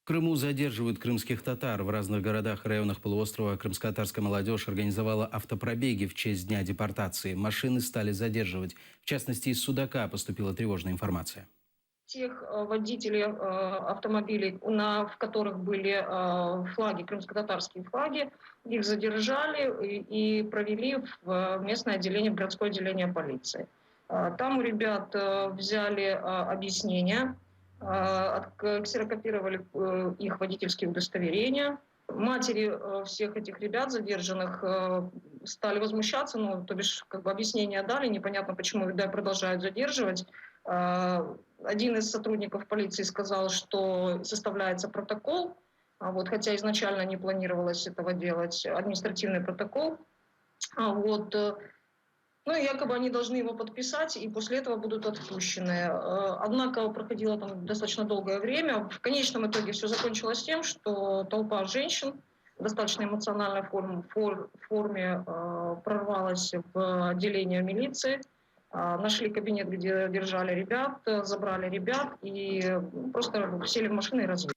В Крыму задерживают крымских татар. В разных городах и районах полуострова крымско-татарская молодежь организовала автопробеги в честь дня депортации. Машины стали задерживать. В частности, из Судака поступила тревожная информация. Тех водителей автомобилей, в которых были флаги, крымско-татарские флаги, их задержали и провели в местное отделение, в городское отделение полиции. Там у ребят взяли объяснения, ксерокопировали их водительские удостоверения. Матери всех этих ребят задержанных стали возмущаться, то бишь объяснения дали, непонятно почему продолжают задерживать. Один из сотрудников полиции сказал, что составляется протокол, хотя изначально не планировалось этого делать, административный протокол. Якобы они должны его подписать, и после этого будут отпущены. Однако проходило там достаточно долгое время. В конечном итоге все закончилось тем, что толпа женщин в достаточно эмоциональной форме прорвалась в отделение милиции. Нашли кабинет, где держали ребят, забрали ребят и просто сели в машины и развели.